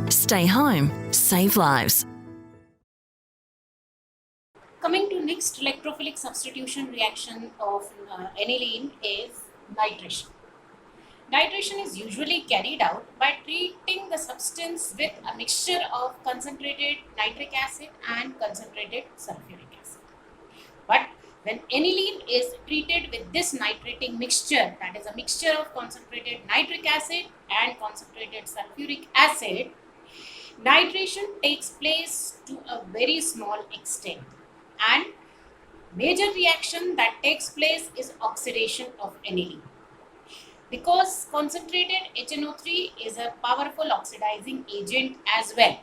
Stay home, save lives. Coming to next electrophilic substitution reaction of aniline is nitration. Nitration is usually carried out by treating the substance with a mixture of concentrated nitric acid and concentrated sulfuric acid. But when aniline is treated with this nitrating mixture, that is a mixture of concentrated nitric acid and concentrated sulfuric acid, nitration takes place to a very small extent, and major reaction that takes place is oxidation of aniline. Because concentrated HNO3 is a powerful oxidizing agent as well.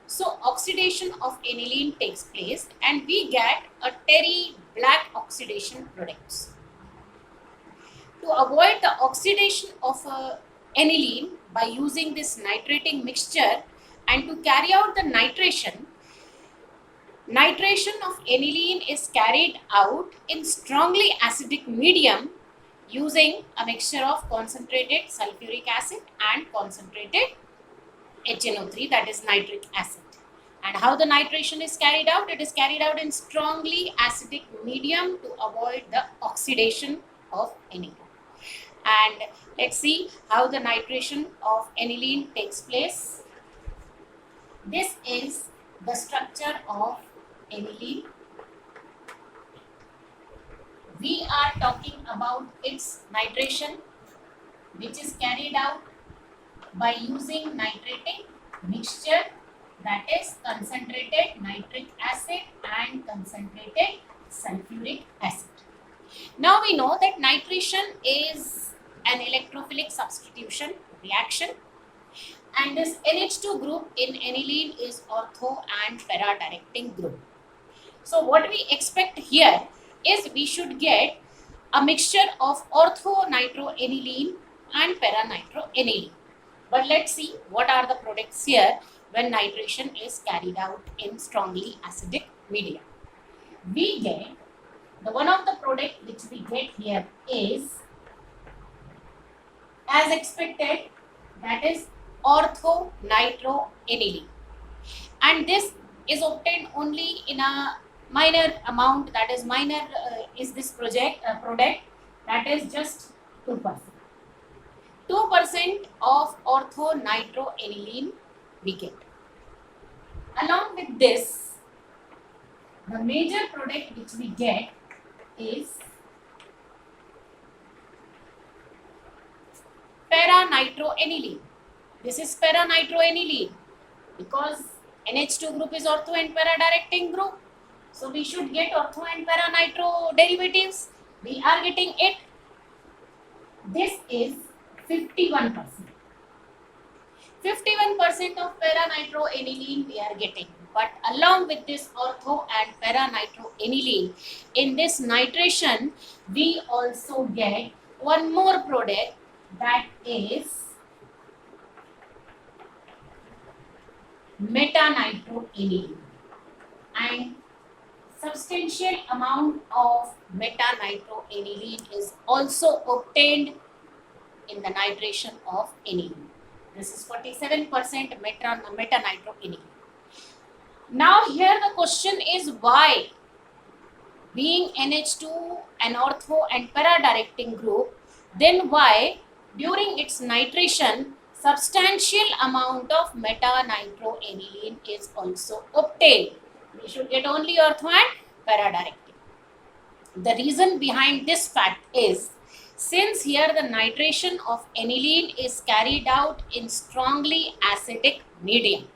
So oxidation of aniline takes place and we get a terry black oxidation products. To avoid the oxidation of aniline by using this nitrating mixture and to carry out the nitration of aniline is carried out in strongly acidic medium using a mixture of concentrated sulfuric acid and concentrated HNO3, that is nitric acid. And how the nitration is carried out? It is carried out in strongly acidic medium to avoid the oxidation of aniline. And let's see how the nitration of aniline takes place. This is the structure of aniline. We are talking about its nitration, which is carried out by using nitrating mixture, that is concentrated nitric acid and concentrated sulfuric acid. Now we know that nitration is an electrophilic substitution reaction, and this NH2 group in aniline is ortho and para directing group. So what we expect here is we should get a mixture of ortho-nitroaniline and para-nitroaniline. But let's see what are the products here when nitration is carried out in strongly acidic medium. We get the one of the product which we get here is, as expected, that is ortho-nitroaniline, and this is obtained only in a minor amount, that is minor is this product that is just 2%. 2% of ortho-nitroaniline we get. Along with this, the major product which we get is para-nitroaniline. This is para-nitroaniline because NH2 group is ortho and para directing group. So we should get ortho and para nitro derivatives. We are getting it. This is 51%. 51% of para nitroaniline we are getting. But along with this ortho and para nitroaniline, in this nitration, we also get one more product, that is meta-nitroaniline, and substantial amount of meta-nitroaniline is also obtained in the nitration of aniline. This is 47% meta-nitroaniline. Now here the question is why, being NH2 an ortho and para directing group, then why during its nitration substantial amount of meta-nitroaniline is also obtained? We should get only ortho and para directing. The reason behind this fact is, since here the nitration of aniline is carried out in strongly acidic medium,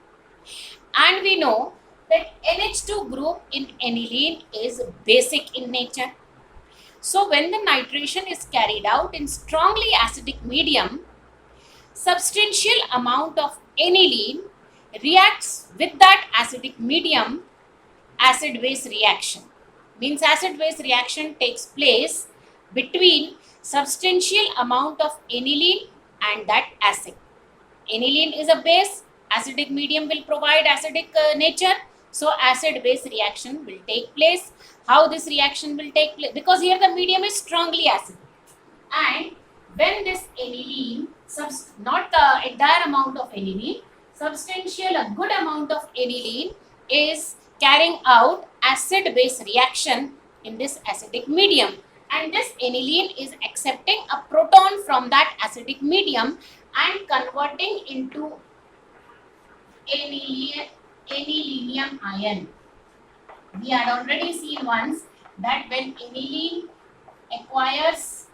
and we know that NH2 group in aniline is basic in nature. So when the nitration is carried out in strongly acidic medium, substantial amount of aniline reacts with that acidic medium. Acid-base reaction means acid-base reaction takes place between substantial amount of aniline and that acid. Aniline is a base, acidic medium will provide acidic nature, so acid-base reaction will take place. How this reaction will take place? Because here the medium is strongly acidic, and when this aniline, not the entire amount of aniline, substantial a good amount of aniline is carrying out acid-base reaction in this acidic medium, and this aniline is accepting a proton from that acidic medium and converting into anilinium ion. We had already seen once that when aniline acquires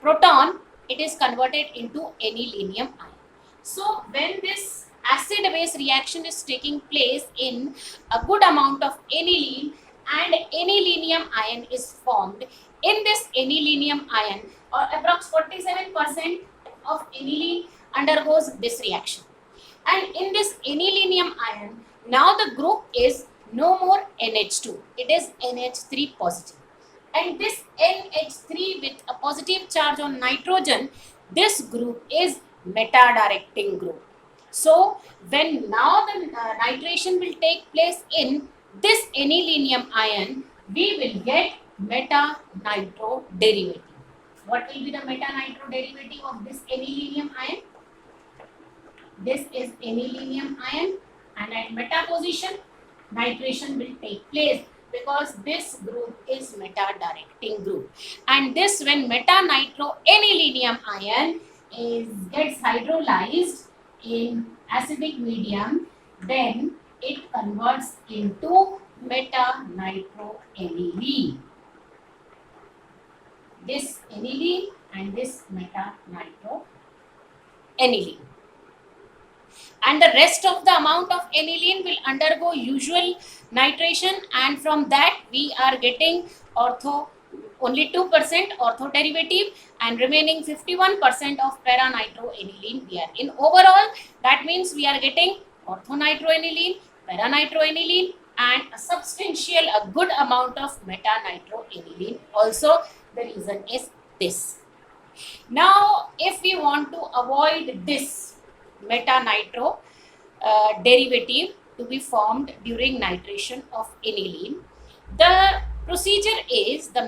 proton, it is converted into anilinium ion. So when this acid base reaction is taking place in a good amount of aniline and anilinium ion is formed, in this anilinium ion, or approx 47% of aniline undergoes this reaction. And in this anilinium ion, now the group is no more NH2, it is NH3 positive. And this NH3 with a positive charge on nitrogen, this group is meta-directing group. So when now the nitration will take place in this anilinium ion, we will get meta-nitro derivative. What will be the meta-nitro derivative of this anilinium ion? This is anilinium ion, and at meta position, nitration will take place because this group is meta-directing group. And this, when meta-nitro anilinium ion gets hydrolyzed in acidic medium, then it converts into meta-nitro aniline. This aniline and this meta-nitro aniline. And the rest of the amount of aniline will undergo usual nitration, and from that we are getting only 2% ortho derivative, and remaining 51% of para-nitroaniline we are in. Overall, that means we are getting ortho-nitroaniline, para-nitroaniline, and a good amount of meta-nitroaniline. Also, the reason is this. Now, if we want to avoid this meta-nitro derivative to be formed during nitration of aniline, the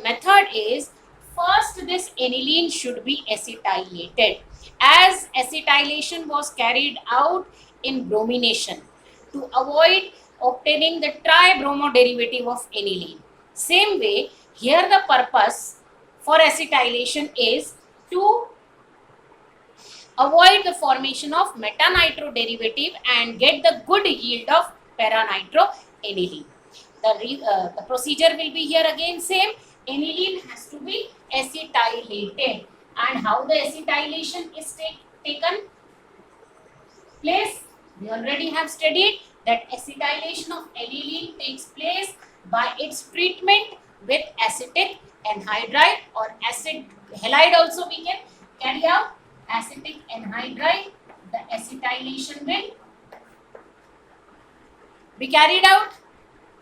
method is, first this aniline should be acetylated, as acetylation was carried out in bromination to avoid obtaining the tribromo derivative of aniline. Same way, here the purpose for acetylation is to avoid the formation of meta-nitro derivative and get the good yield of para-nitroaniline. The procedure will be here again same. Aniline has to be acetylated, and how the acetylation is taken place, we already have studied that acetylation of aniline takes place by its treatment with acetic anhydride or acid halide. Also we can carry out acetic anhydride. The acetylation will be carried out.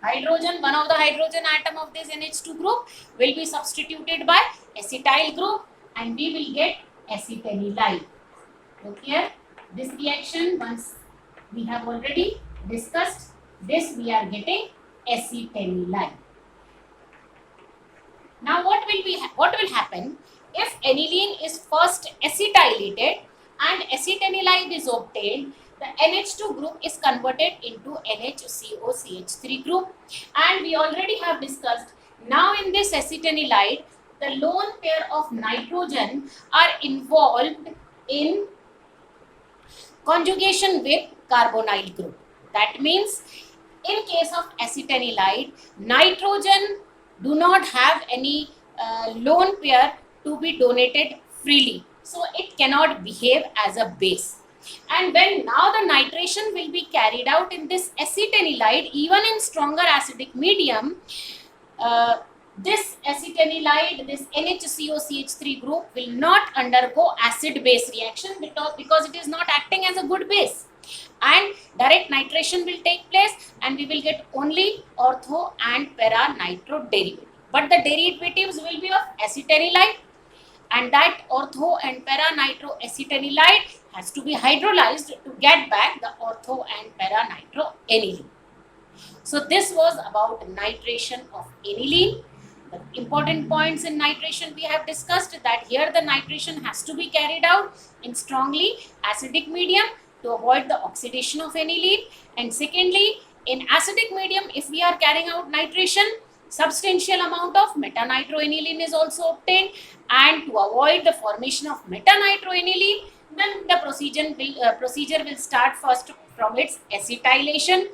Hydrogen, one of the hydrogen atom of this NH2 group will be substituted by acetyl group, and we will get acetanilide. Okay, this reaction, once we have already discussed this, we are getting acetanilide. Now what will happen if aniline is first acetylated and acetanilide is obtained? The NH2 group is converted into NHCOCH3 group, and we already have discussed. Now in this acetanilide, the lone pair of nitrogen are involved in conjugation with carbonyl group. That means in case of acetanilide, nitrogen do not have any lone pair to be donated freely, so it cannot behave as a base. And when now the nitration will be carried out in this acetanilide, even in stronger acidic medium, this acetanilide, this NHCOCH3 group will not undergo acid-base reaction because it is not acting as a good base, and direct nitration will take place, and we will get only ortho and para-nitro derivative. But the derivatives will be of acetanilide, and that ortho and para-nitro acetanilide has to be hydrolyzed to get back the ortho and para-nitro aniline. So this was about nitration of aniline. The important points in nitration we have discussed, that here the nitration has to be carried out in strongly acidic medium to avoid the oxidation of aniline. And secondly, in acidic medium, if we are carrying out nitration, substantial amount of metanitroaniline is also obtained, and to avoid the formation of metanitroaniline, then the procedure will start first from its acetylation,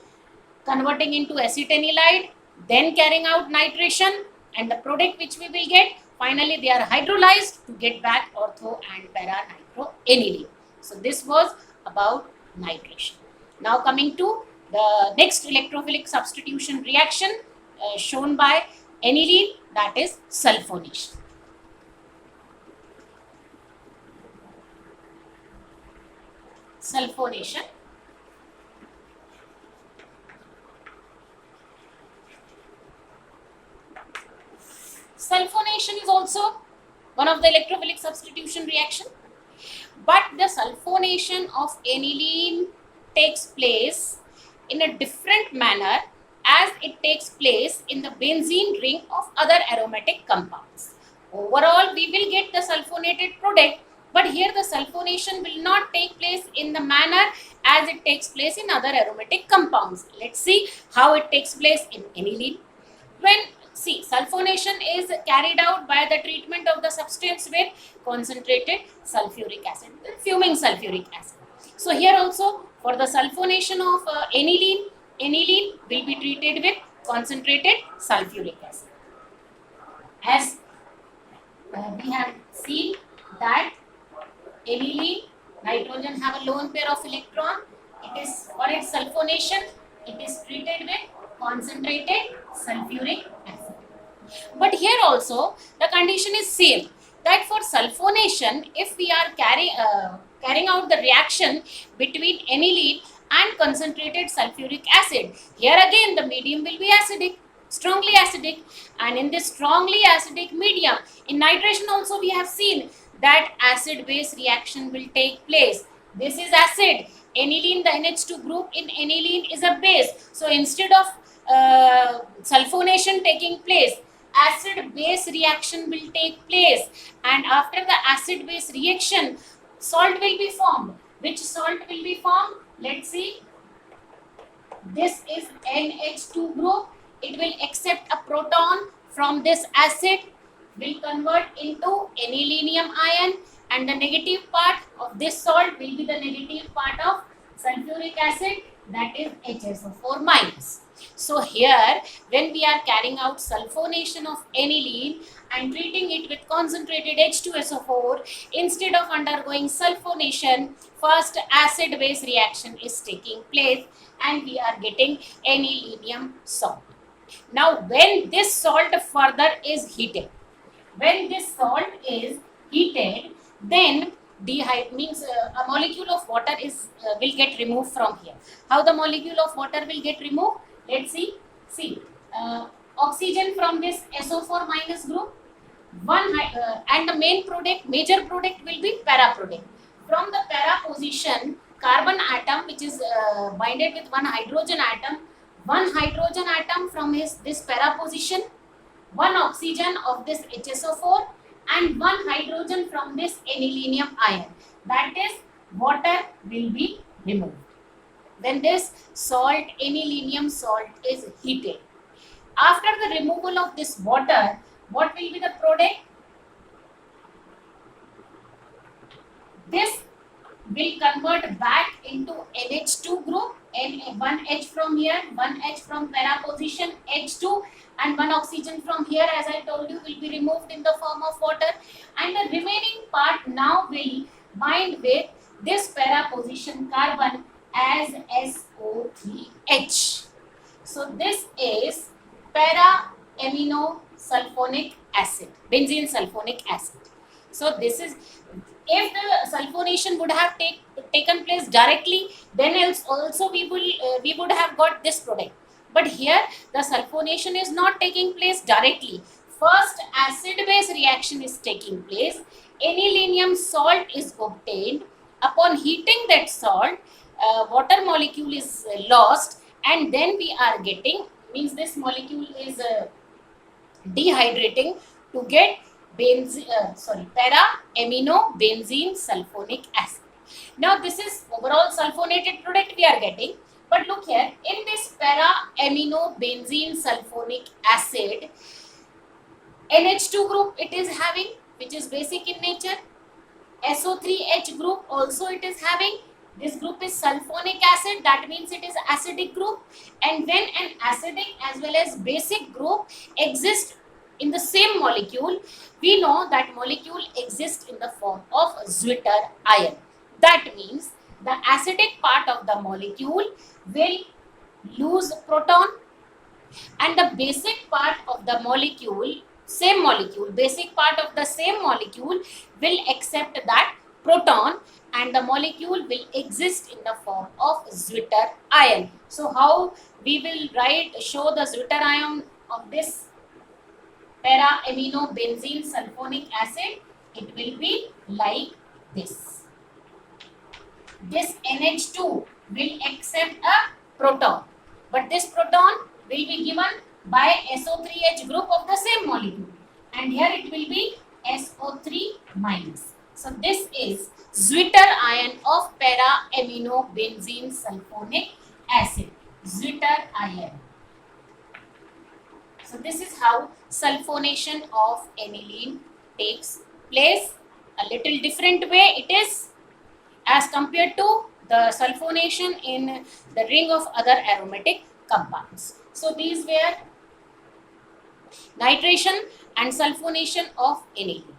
converting into acetanilide, then carrying out nitration, and the product which we will get, finally they are hydrolyzed to get back ortho and para nitroaniline. So this was about nitration. Now coming to the next electrophilic substitution reaction shown by aniline, that is sulfonation. Sulfonation. Sulfonation is also one of the electrophilic substitution reaction, but the sulfonation of aniline takes place in a different manner as it takes place in the benzene ring of other aromatic compounds. Overall, we will get the sulfonated product, but here the sulfonation will not take place in the manner as it takes place in other aromatic compounds. Let's see how it takes place in aniline. When sulfonation is carried out by the treatment of the substance with concentrated sulfuric acid, fuming sulfuric acid. So here also for the sulfonation of aniline will be treated with concentrated sulfuric acid. As we have seen that aniline, nitrogen have a lone pair of electron. It is for its sulfonation, it is treated with concentrated sulfuric acid. But here also the condition is same, that for sulfonation, if we are carrying out the reaction between aniline and concentrated sulfuric acid, here again the medium will be acidic, strongly acidic, and in this strongly acidic medium, in nitration also we have seen that acid base reaction will take place. This is acid, aniline, the NH2 group in aniline is a base, so instead of sulfonation taking place, acid base reaction will take place, and after the acid base reaction, salt will be formed. Which salt will be formed? Let's see. This is NH2 group. It will accept a proton from this acid, will convert into anilinium ion, and the negative part of this salt will be the negative part of sulfuric acid, that is HSO4 minus. So here when we are carrying out sulfonation of aniline and treating it with concentrated H2SO4, instead of undergoing sulfonation, first acid base reaction is taking place and we are getting anilinium salt. Now when this salt further is heated, then means a molecule of water is will get removed from here. How the molecule of water will get removed? Let's see. Oxygen from this SO4 minus group, and the major product will be para product. From the para position, carbon atom which is binded with one hydrogen atom from this para position, one oxygen of this HSO4, and one hydrogen from this anilinium ion, that is water, will be removed. Then this salt, anilinium salt, is heated. After the removal of this water, what will be the product? This will convert back into NH2 group, and one H from here, one H from para position, H2, and one oxygen from here, as I told you, will be removed in the form of water, and the remaining part now will bind with this para position carbon as SO3H. So this is para amino sulfonic acid, benzene sulfonic acid. So this is, if the sulfonation would have taken place directly, then else also we would have got this product. But here the sulfonation is not taking place directly. First acid base reaction is taking place, anilinium salt is obtained. Upon heating that salt, water molecule is lost, and then we are getting, means this molecule is dehydrating to get para amino benzene sulfonic acid. Now this is overall sulfonated product we are getting, but look here, in this para amino benzene sulfonic acid, NH2 group it is having, which is basic in nature. SO3H group also it is having. This group is sulfonic acid, that means it is acidic group. And when an acidic as well as basic group exist in the same molecule, we know that molecule exists in the form of Zwitter ion. That means the acidic part of the molecule will lose proton, and the basic part of the molecule, same molecule, basic part of the same molecule will accept that proton, and the molecule will exist in the form of Zwitter ion. So how we will show the Zwitter ion of this para amino benzene sulfonic acid? It will be like this. This NH2 will accept a proton, but this proton will be given by SO3H group of the same molecule, and here it will be SO3 minus. So this is Zwitter ion of para amino benzene sulfonic acid, Zwitter ion. So this is how sulfonation of aniline takes place. A little different way it is as compared to the sulfonation in the ring of other aromatic compounds. So these were nitration and sulfonation of aniline.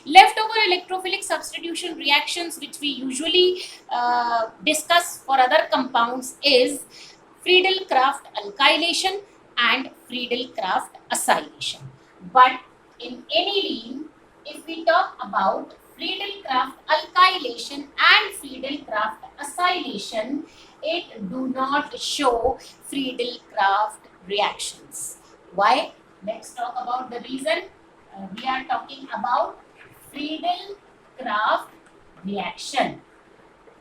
Leftover electrophilic substitution reactions which we usually discuss for other compounds is Friedel-Crafts alkylation and Friedel-Crafts acylation. But in aniline, if we talk about Friedel-Crafts alkylation and Friedel-Crafts acylation, it do not show Friedel-Crafts reactions. Why? Let's talk about the reason. We are talking about Friedel-Crafts reaction.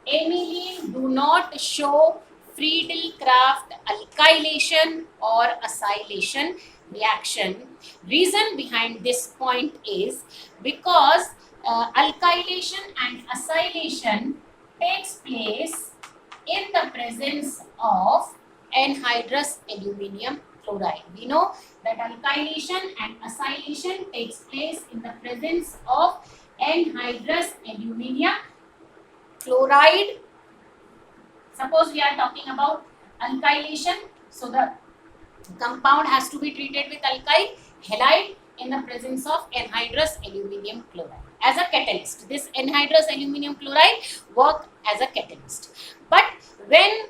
Aniline do not show Friedel-Crafts alkylation or acylation reaction. Reason behind this point is because alkylation and acylation takes place in the presence of anhydrous aluminium chloride. We know that alkylation and acylation takes place in the presence of anhydrous aluminium chloride. Suppose we are talking about alkylation, so the compound has to be treated with alkyl halide in the presence of anhydrous aluminium chloride as a catalyst. This anhydrous aluminium chloride work as a catalyst. But when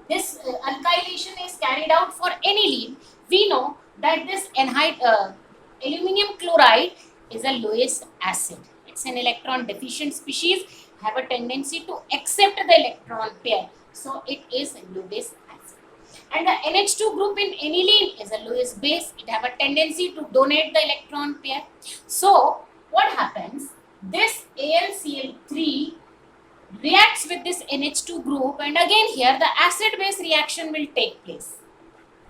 this alkylation is carried out for aniline, we know that this aluminium chloride is a Lewis acid. It's an electron deficient species, have a tendency to accept the electron pair. So it is Lewis acid. And the NH2 group in aniline is a Lewis base. It have a tendency to donate the electron pair. So what happens? This AlCl3 reacts with this NH2 group, and again here the acid base reaction will take place.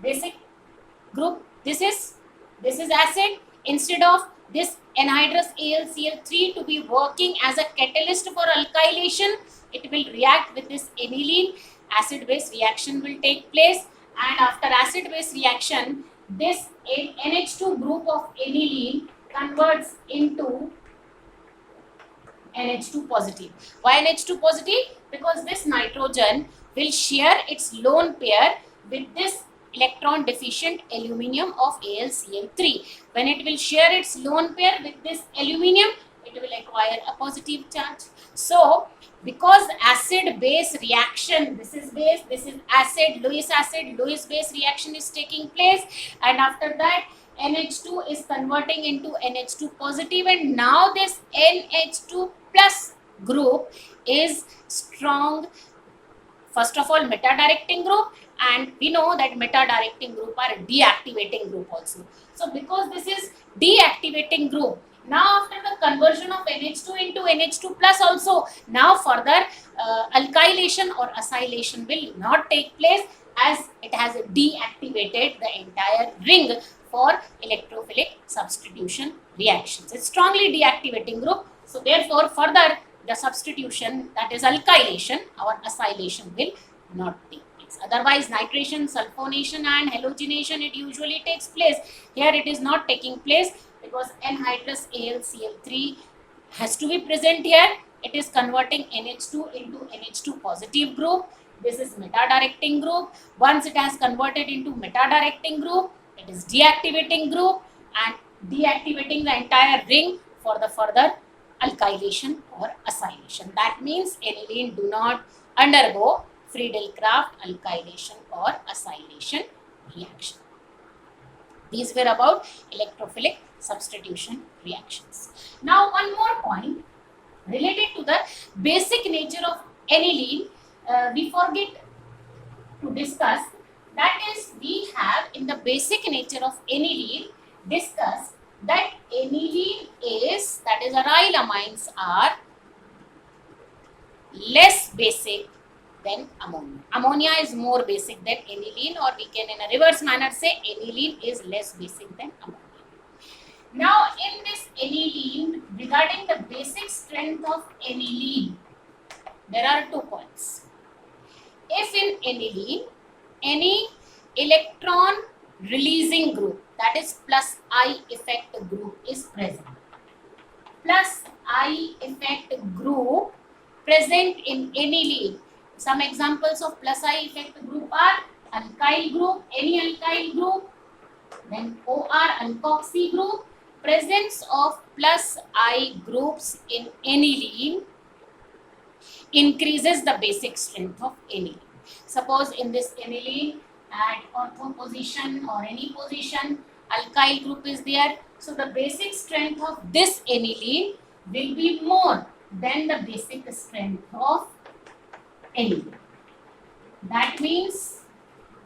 Basic group, this is acid. Instead of this anhydrous AlCl3 to be working as a catalyst for alkylation, it will react with this aniline. Acid base reaction will take place, and after acid base reaction, this NH2 group of aniline converts into NH2 positive. Why NH2 positive? Because this nitrogen will share its lone pair with this electron deficient aluminium of AlCl3. When it will share its lone pair with this aluminium, it will acquire a positive charge. So because acid base reaction, this is base, this is acid, Lewis base reaction is taking place, and after that NH2 is converting into NH2 positive, and now this NH2 plus group is strong, first of all meta-directing group, and we know that meta-directing group are deactivating group also. So because this is deactivating group, now after the conversion of NH2 into NH2 plus also, now further alkylation or acylation will not take place, as it has deactivated the entire ring for electrophilic substitution reactions. It's strongly deactivating group. So therefore, further the substitution, that is alkylation or acylation, will not take place. Otherwise, nitration, sulfonation and halogenation, it usually takes place. Here it is not taking place because anhydrous AlCl3 has to be present here. It is converting NH2 into NH2 positive group. This is meta-directing group. Once it has converted into meta-directing group, it is deactivating group and deactivating the entire ring for the further alkylation or acylation. That means aniline do not undergo Friedel-Crafts alkylation or acylation reaction. These were about electrophilic substitution reactions. Now one more point related to the basic nature of aniline, we forget to discuss. That is, we have in the basic nature of aniline discussed that aniline is, that is aryl amines are less basic than ammonia. Ammonia is more basic than aniline, or we can in a reverse manner say aniline is less basic than ammonia. Now in this aniline, regarding the basic strength of aniline, there are 2 points. If in aniline any electron releasing group, that is plus I effect group, is present, plus I effect group present in aniline. Some examples of plus I effect group are alkyl group, any alkyl group, then OR alkoxy group. Presence of plus I groups in aniline increases the basic strength of aniline. Suppose in this aniline at ortho position or any position, alkyl group is there. So the basic strength of this aniline will be more than the basic strength of aniline. That means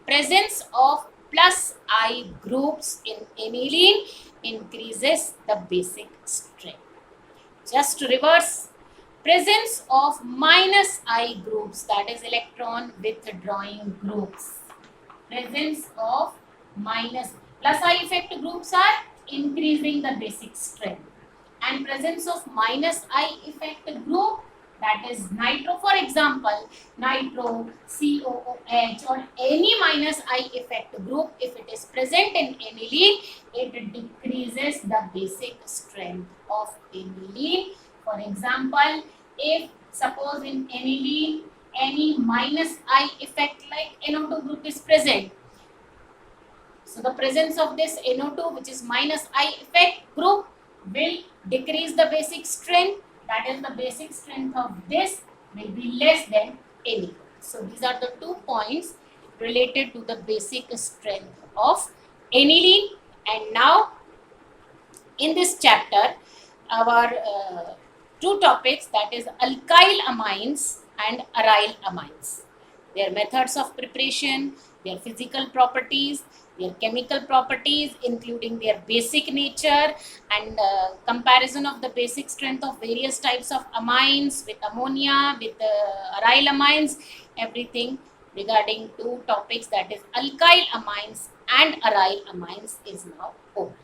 presence of plus I groups in aniline increases the basic strength. Just to reverse, presence of minus I groups, that is electron withdrawing groups. Presence of minus, plus I effect groups are increasing the basic strength, and presence of minus I effect group, that is nitro, for example, nitro, COOH or any minus I effect group, if it is present in aniline, it decreases the basic strength of aniline. For example, if suppose in aniline any minus I effect like NO2 group is present, so the presence of this NO2, which is minus I effect group, will decrease the basic strength. That is, the basic strength of this will be less than aniline. So these are the 2 points related to the basic strength of aniline. And now in this chapter, our 2 topics, that is alkyl amines and aryl amines. Their methods of preparation, their physical properties, their chemical properties, including their basic nature, and comparison of the basic strength of various types of amines with ammonia, with aryl amines, everything regarding 2 topics, that is alkyl amines and aryl amines, is now over.